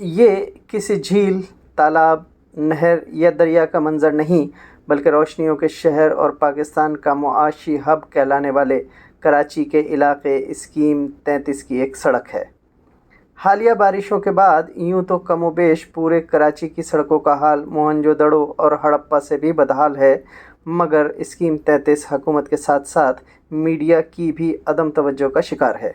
ये किसी झील, तालाब, नहर या दरिया का मंजर नहीं, बल्कि रोशनियों के शहर और पाकिस्तान का मुआशी हब कहलाने वाले कराची के इलाके स्कीम 33 की एक सड़क है। हालिया बारिशों के बाद यूं तो कमोबेश पूरे कराची की सड़कों का हाल मोहनजोदड़ो और हड़प्पा से भी बदहाल है, मगर स्कीम 33 हुकूमत के साथ साथ मीडिया की भी अदम तवज्जो का शिकार है।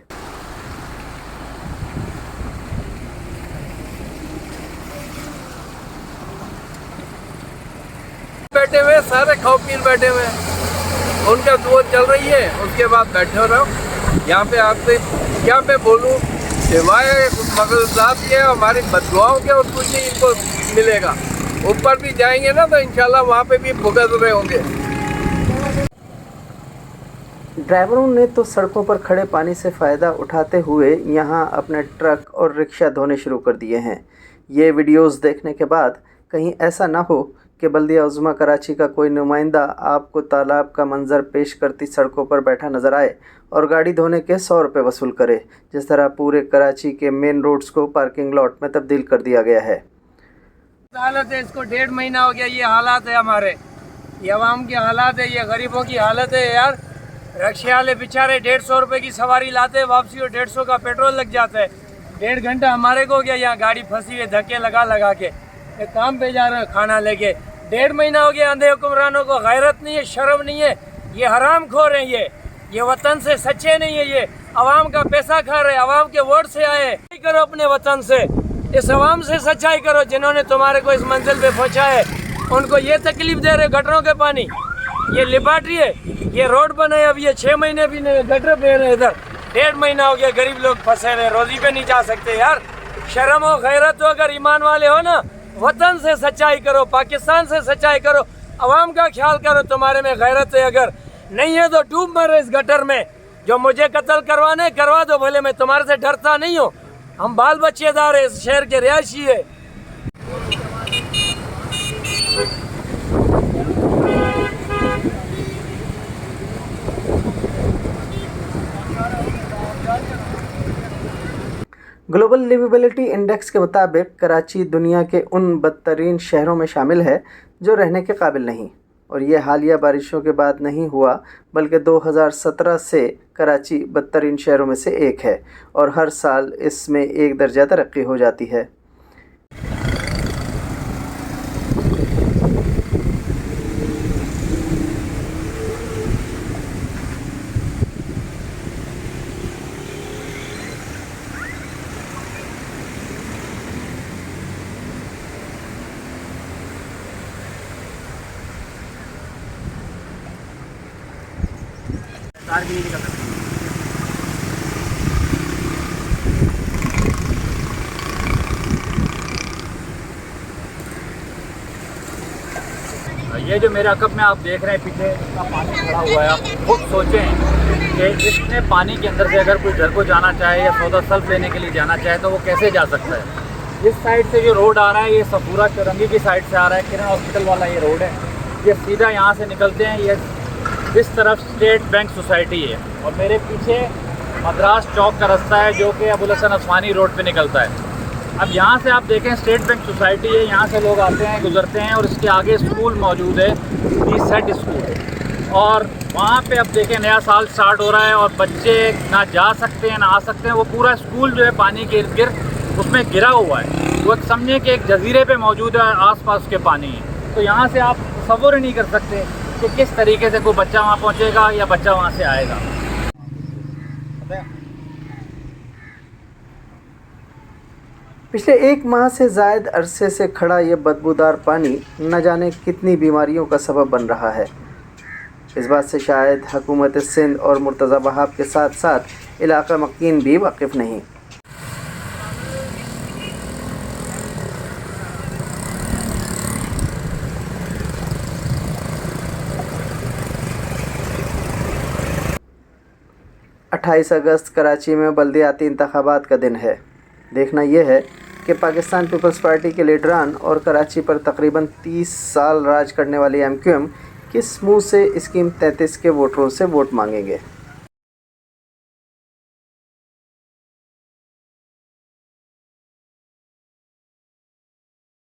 बैठे हुए सारे खाओ पीन बैठे हुए, उनका दुआ चल रही है, उसके बाद बैठे रहो। यहाँ पे आपसे क्या मैं बोलूँ, सिवाय मगरजात के हमारी बददुआओं के और कुछ नहीं इनको मिलेगा। ऊपर भी जाएंगे ना तो इंशाल्लाह वहाँ पे भी भुगत रहे होंगे। ड्राइवरों ने तो सड़कों पर खड़े पानी से फ़ायदा उठाते हुए यहाँ अपने ट्रक और रिक्शा धोने शुरू कर दिए हैं। ये वीडियोस देखने के बाद कहीं ऐसा ना हो कि बल्दिया उज़्मा कराची का कोई नुमाइंदा आपको तालाब का मंजर पेश करती सड़कों पर बैठा नज़र आए और गाड़ी धोने के 100 रुपये वसूल करे, जिस तरह पूरे कराची के मेन रोड्स को पार्किंग लॉट में तब्दील कर दिया गया है। हालत है, इसको 1.5 महीना हो गया, ये हालात है हमारे, ये अवाम की हालात है, ये गरीबों की हालत है यार। रिक्शे वाले बेचारे 150 रुपये की सवारी लाते हैं, वापसी और 150 का पेट्रोल लग जाता है। 1.5 घंटा हमारे को हो गया यहाँ गाड़ी फंसी है, धक्के लगा के काम पे जा रहे हैं खाना लेके। 1.5 महीना हो गया। अंधे हुक्मरानों को गैरत नहीं है, शर्म नहीं है, ये हराम खोर हैं, ये वतन से सच्चे नहीं है, ये अवाम का पैसा खा रहे, अवाम के वोट से आए। करो अपने वतन से, इस अवाम से सच्चाई करो जिन्होंने तुम्हारे को इस मंजिल पे पहुँचा है। उनको ये तकलीफ दे रहे गटरों के पानी, ये लिबार्ट्री है, ये रोड बने, अब ये 6 महीने भी नहीं गटर पे रहे इधर। 1.5 महीना हो गया, गरीब लोग फंसे रहे, रोजी पे नहीं जा सकते यार। शर्म हो, गैरत हो, अगर ईमान वाले हो ना, वतन से सच्चाई करो, पाकिस्तान से सच्चाई करो, अवाम का ख्याल करो। तुम्हारे में गैरत है, अगर नहीं है तो डूब मरो इस गटर में। जो मुझे कत्ल करवाने करवा दो, भले मैं तुम्हारे से डरता नहीं हूँ। हम बाल बच्चेदार है, इस शहर के रिहायशी है। ग्लोबल लिविबिलिटी इंडेक्स के मुताबिक कराची दुनिया के उन बदतरीन शहरों में शामिल है जो रहने के काबिल नहीं, और ये हालिया बारिशों के बाद नहीं हुआ, बल्कि 2017 से कराची बदतरीन शहरों में से एक है और हर साल इसमें एक दर्जा तरक्की हो जाती है। ये जो मेरे अकब में आप देख रहे हैं पीछे, इसका पानी खड़ा हुआ है। आप खुद सोचें कि इतने पानी के अंदर से अगर कोई घर को जाना चाहे या सौदा सल्फ लेने के लिए जाना चाहे तो वो कैसे जा सकता है। इस साइड से जो रोड आ रहा है, ये सफूरा चौरंगी की साइड से आ रहा है, किरण हॉस्पिटल वाला ये रोड है। ये सीधा यहाँ से निकलते हैं, ये इस तरफ स्टेट बैंक सोसाइटी है और मेरे पीछे मद्रास चौक का रास्ता है जो कि अबुल हसन अफसानी रोड पे निकलता है। अब यहाँ से आप देखें स्टेट बैंक सोसाइटी है, यहाँ से लोग आते हैं गुजरते हैं और इसके आगे स्कूल मौजूद है, सेट स्कूल। और वहाँ पे अब देखें नया साल स्टार्ट हो रहा है और बच्चे ना जा सकते हैं ना आ सकते हैं। वो पूरा स्कूल जो है पानी के इर्द गिर्द उसमें गिरा हुआ है। वो समझें कि एक जजीरे पे मौजूद है, आसपास के पानी है। तो यहाँ से आप तसव्वुर नहीं कर सकते कि किस तरीके से कोई बच्चा वहाँ पहुँचेगा या बच्चा वहाँ से आएगा। पिछले 1 माह से ज़ायद अरसे से खड़ा ये बदबूदार पानी न जाने कितनी बीमारियों का सबब बन रहा है। इस बात से शायद हुकूमत सिंध और मुर्तज़ा वहाब के साथ साथ इलाका मकीन भी वाकिफ़ नहीं। अगस्त कराची में बल्दियाती इंतखाबात का दिन है। देखना यह है कि पाकिस्तान पीपल्स पार्टी के लीडरान और कराची पर तकरीबन 30 साल राज करने वाली MQM किस मुँह से स्कीम 33 के वोटरों से वोट मांगेंगे।